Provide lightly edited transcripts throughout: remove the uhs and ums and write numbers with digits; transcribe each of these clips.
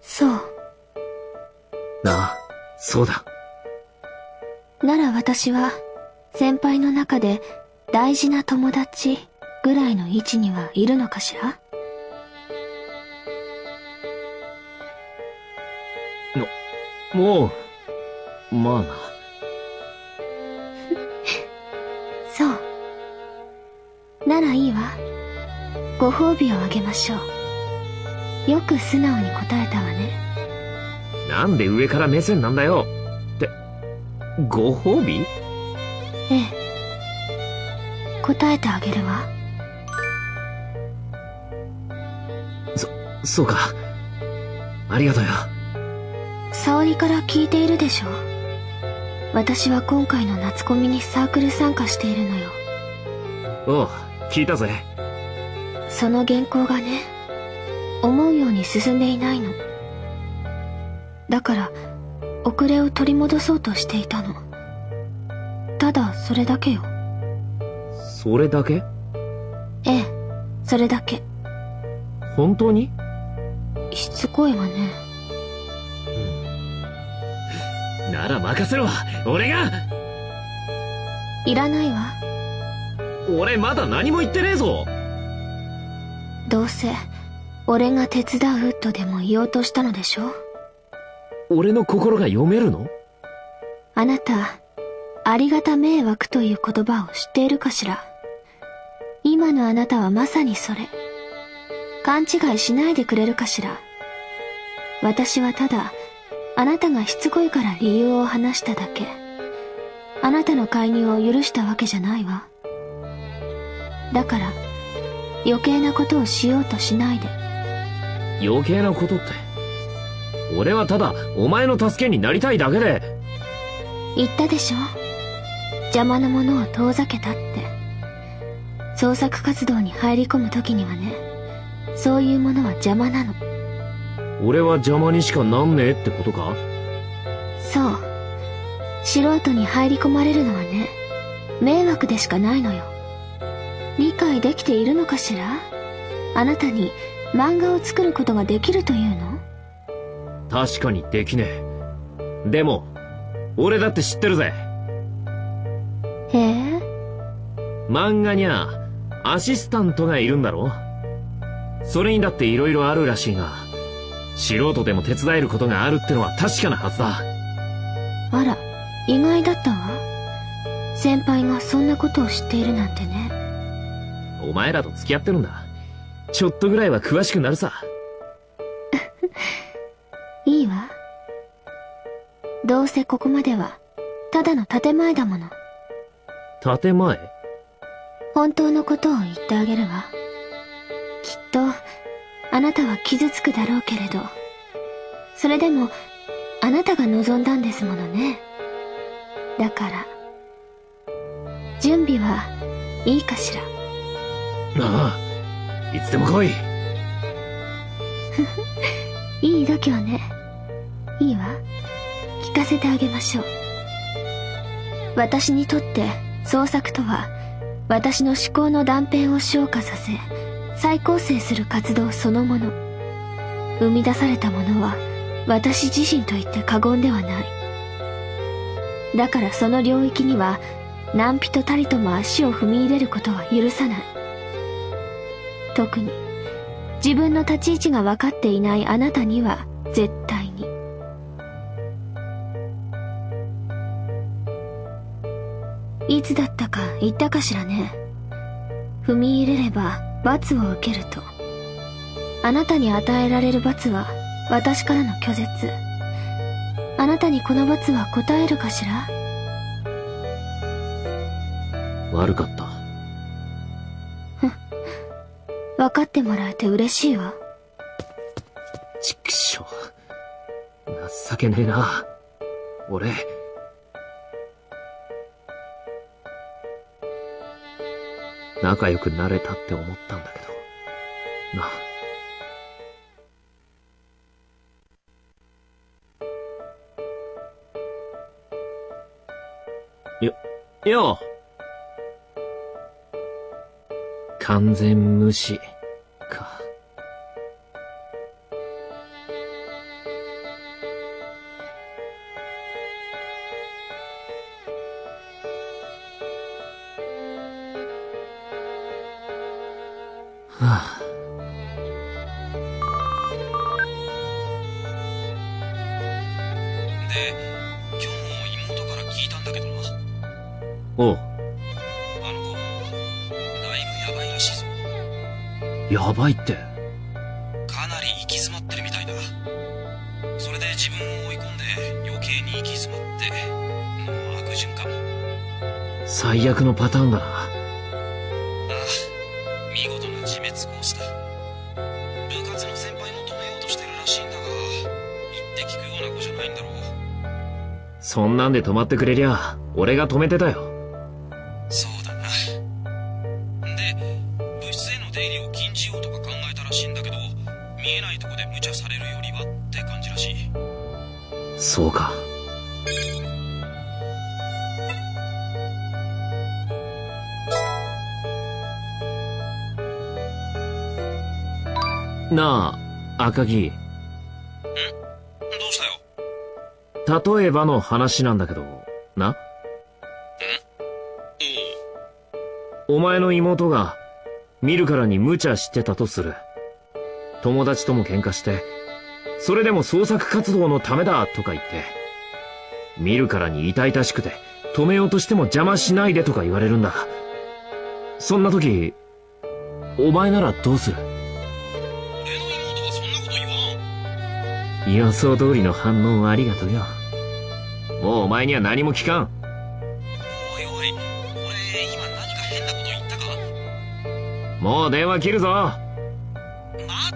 そう。ああ、そうだ。なら私は、先輩の中で大事な友達ぐらいの位置にはいるのかしら？もう、まあな。そう。ならいいわ。ご褒美をあげましょう。よく素直に答えたわね。なんで上から目線なんだよ。って、ご褒美？ええ。答えてあげるわ。そうか。ありがとよ。沙織から聞いているでしょ。私は今回の夏コミにサークル参加しているのよ。おう、聞いたぜ。その原稿がね、思うように進んでいないの。だから遅れを取り戻そうとしていたの。ただそれだけよ。それだけ？ええ、それだけ。本当に？しつこいわね。なら任せろ。俺が。いらないわ。俺まだ何も言ってねえぞ。どうせ俺が手伝うとでも言おうとしたのでしょ。俺の心が読めるの？あなた、ありがた迷惑という言葉を知っているかしら。今のあなたはまさにそれ。勘違いしないでくれるかしら。私はただ、あなたがしつこいから理由を話しただけ。あなたの介入を許したわけじゃないわ。だから、余計なことをしようとしないで。余計なことって。俺はただ、お前の助けになりたいだけで。言ったでしょ。邪魔なものを遠ざけたって。創作活動に入り込む時にはね、そういうものは邪魔なの。俺は邪魔にしかなんねえってことか？そう。素人に入り込まれるのはね、迷惑でしかないのよ。理解できているのかしら？あなたに漫画を作ることができるというの？確かにできねえ。でも、俺だって知ってるぜ。へえ。漫画にゃ、アシスタントがいるんだろ？それにだって色々あるらしいが、素人でも手伝えることがあるってのは確かなはずだ。あら、意外だったわ。先輩がそんなことを知っているなんてね。お前らと付き合ってるんだ。ちょっとぐらいは詳しくなるさ。いいわ。どうせここまでは、ただの建前だもの。建前？本当のことを言ってあげるわ。きっと、あなたは傷つくだろうけれど、それでも、あなたが望んだんですものね。だから、準備はいいかしら。ああ、いつでも来い。いい度胸ね。いいわ。聞かせてあげましょう。私にとって創作とは、私の思考の断片を昇華させ、再構成する活動そのもの。生み出されたものは、私自身と言って過言ではない。だからその領域には、何人たりとも足を踏み入れることは許さない。特に、自分の立ち位置が分かっていないあなたには、絶対に。いつだったか言ったかしらね。踏み入れれば罰を受けると。あなたに与えられる罰は私からの拒絶。あなたにこの罰は答えるかしら？悪かった。分かってもらえて嬉しいわ。畜生。情けねえな。俺。仲良くなれたって思ったんだけど。な。よう。完全無視か。はあ。で、今日も妹から聞いたんだけどな。おう。あの子、だいぶやばいらしいぞ。やばいって。かなり行き詰まってるみたいだ。それで自分を追い込んで余計に行き詰まって、もう悪循環。最悪のパターンだな。ああ、見事な自滅コースだ。部活の先輩も止めようとしてるらしいんだが、言って聞くような子じゃないんだろう。そんなんで止まってくれりゃ、俺が止めてたよ。そうだな。で、部室への出入りを禁じようとか考えたらしいんだけど、見えないとこで無茶されるよりはって感じらしい。そうか。なあ、赤木。どうしたよ。例えばの話なんだけど、な。お前の妹が、見るからに無茶してたとする。友達とも喧嘩して、それでも創作活動のためだとか言って、見るからに痛々しくて、止めようとしても邪魔しないでとか言われるんだ。そんな時、お前ならどうする？俺の妹はそんなこと言わん。予想通りの反応をありがとうよ。もうお前には何も聞かん。おいおい、俺今何か変なこと言ったか？もう電話切るぞ。待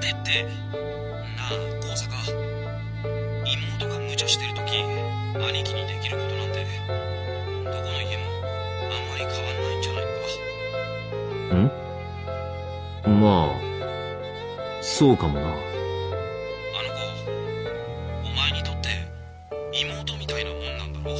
てって。なあ、高坂。妹が無茶してる時、兄貴にできることなんて、どこの家もあんまり変わんないんじゃないのか？まあ、そうかもな。あの子、お前にとって妹みたいなもんなんだろ？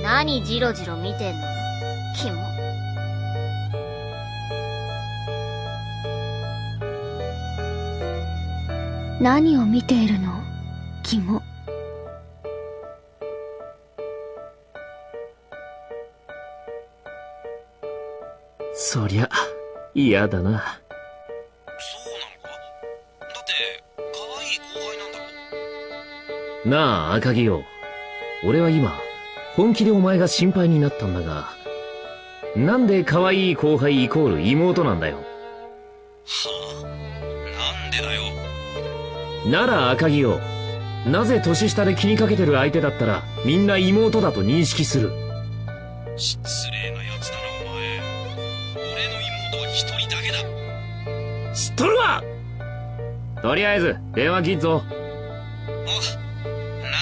何ジロジロ見てんの？キモ。何を見ているの？キモ。そりゃ、嫌だな。そうなのか？だって可愛い後輩なんだろ？なあ、赤木よ。俺は今、本気でお前が心配になったんだが、なんで可愛い後輩イコール妹なんだよ。はあ？なんでだよ。なら赤木よ。なぜ年下で気にかけてる相手だったら、みんな妹だと認識する？失礼なやつだなお前。俺の妹は一人だけだ。知っとるわ！とりあえず、電話切っぞ。お、なん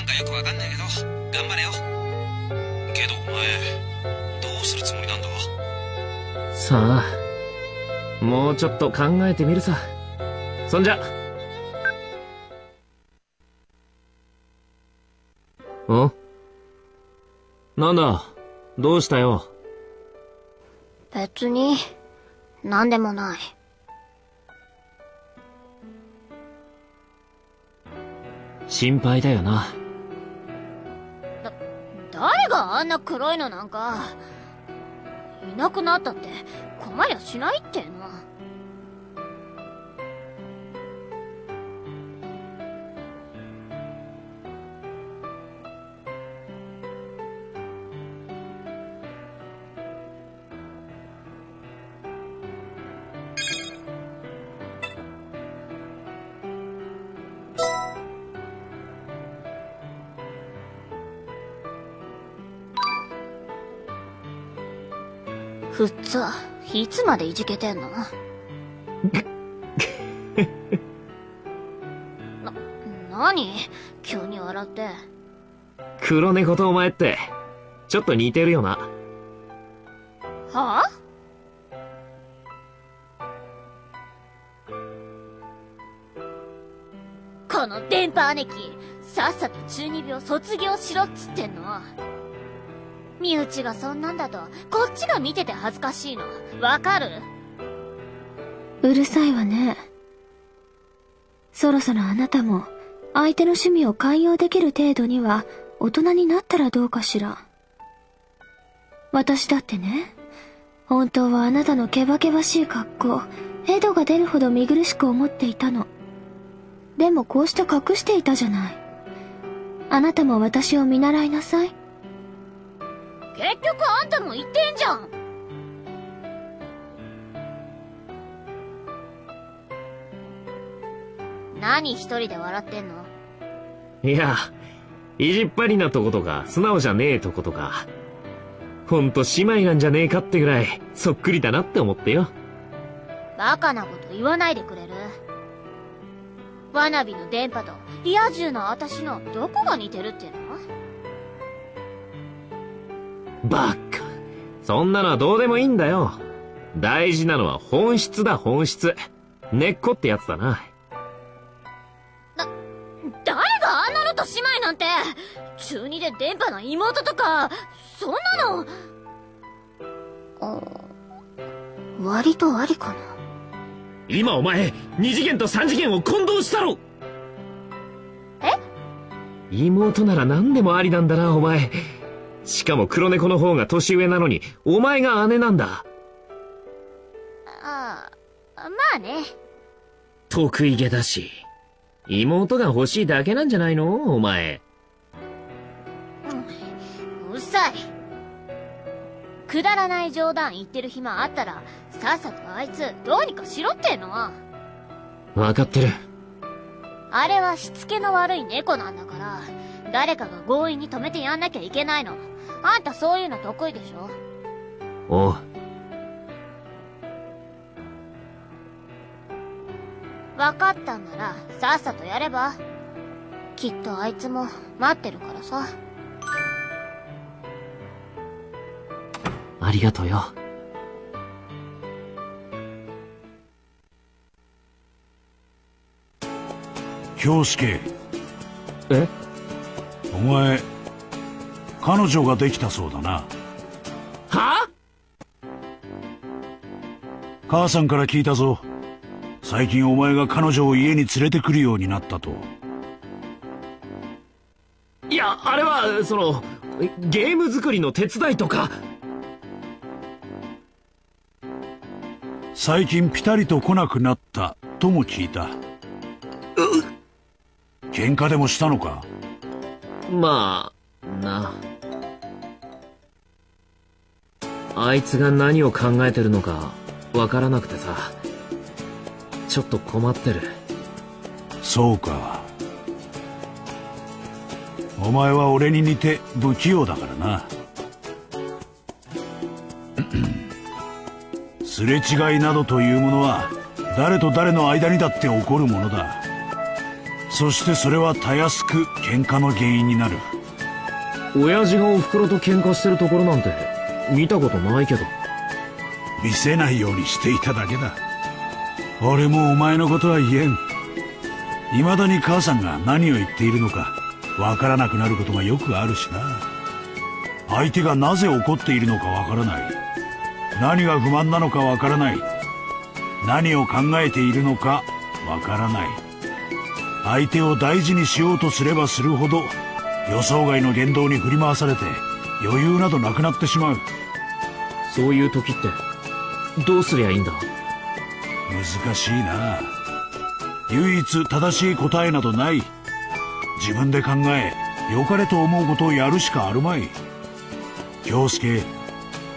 かよくわかんないけど、頑張れよ。けどお前、どうするつもりなんだ？さあ、もうちょっと考えてみるさ。そんじゃ。ん？なんだ？どうしたよ？別に、なんでもない。心配だよな。誰があんな黒いのなんか。いなくなったって困りゃしないっての。ふっつ、いつまでいじけてんの？何？急に笑って。黒猫とお前って、ちょっと似てるよな。はぁ？この電波姉貴、さっさと中二病卒業しろっつってんの。身内がそんなんだと、こっちが見てて恥ずかしいの。わかる？うるさいわね。そろそろあなたも相手の趣味を寛容できる程度には大人になったらどうかしら。私だってね、本当はあなたのケバケバしい格好、ヘドが出るほど見苦しく思っていたの。でもこうして隠していたじゃない。あなたも私を見習いなさい。結局あんたも言ってんじゃん。何一人で笑ってんの？いや、意地っ張りなとことか素直じゃねえとことか、ほんと姉妹なんじゃねえかってぐらいそっくりだなって思ってよ。バカなこと言わないでくれる？ワナビの電波とリア充の私のどこが似てるっての？バカ。そんなのはどうでもいいんだよ。大事なのは本質だ、本質。根っこってやつだな。誰があんなのと姉妹なんて。中二で電波の妹とかそんなの。割とありかな。今お前2次元と3次元を混同したろ。え？妹なら何でもありなんだなお前。しかも黒猫の方が年上なのにお前が姉なんだ。ああ、まあね。得意げだし妹が欲しいだけなんじゃないのお前。うっさい。くだらない冗談言ってる暇あったらさっさとあいつどうにかしろっての。分かってる。あれはしつけの悪い猫なんだから誰かが強引に止めてやんなきゃいけないの。あんたそういうの得意でしょ。おう。分かったんならさっさとやれば。きっとあいつも待ってるからさ。ありがとうよ。京介。え？お前彼女ができたそうだな。は？母さんから聞いたぞ。最近お前が彼女を家に連れてくるようになったと。いや、あれはそのゲーム作りの手伝いとか。最近ピタリと来なくなったとも聞いた。喧嘩でもしたのか？まあな。あいつが何を考えてるのかわからなくてさ、ちょっと困ってる。そうか。お前は俺に似て不器用だからな。すれ違いなどというものは誰と誰の間にだって起こるものだ。そしてそれはたやすく喧嘩の原因になる。親父がお袋と喧嘩してるところなんて見たことないけど。見せないようにしていただけだ。俺もお前のことは言えん。未だに母さんが何を言っているのかわからなくなることがよくあるしな。相手がなぜ怒っているのかわからない。何が不満なのかわからない。何を考えているのかわからない。相手を大事にしようとすればするほど予想外の言動に振り回されて余裕などなくなってしまう。そういう時ってどうすりゃいいんだ？難しいな。唯一正しい答えなどない。自分で考え良かれと思うことをやるしかあるまい。京介、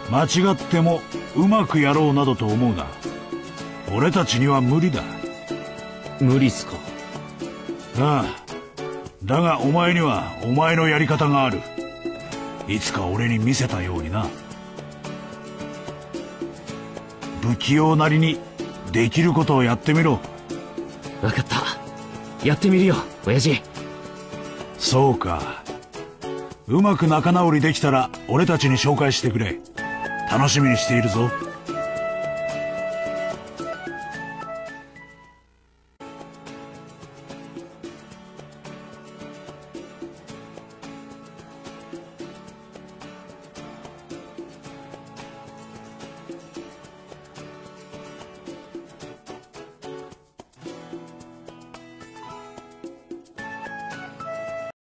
間違ってもうまくやろうなどと思うな。俺たちには無理だ。無理っすか？ああ。だがお前にはお前のやり方がある。いつか俺に見せたようにな。不器用なりにできることをやってみろ。分かった。やってみるよ、親父。そうか。うまく仲直りできたら俺たちに紹介してくれ。楽しみにしているぞ。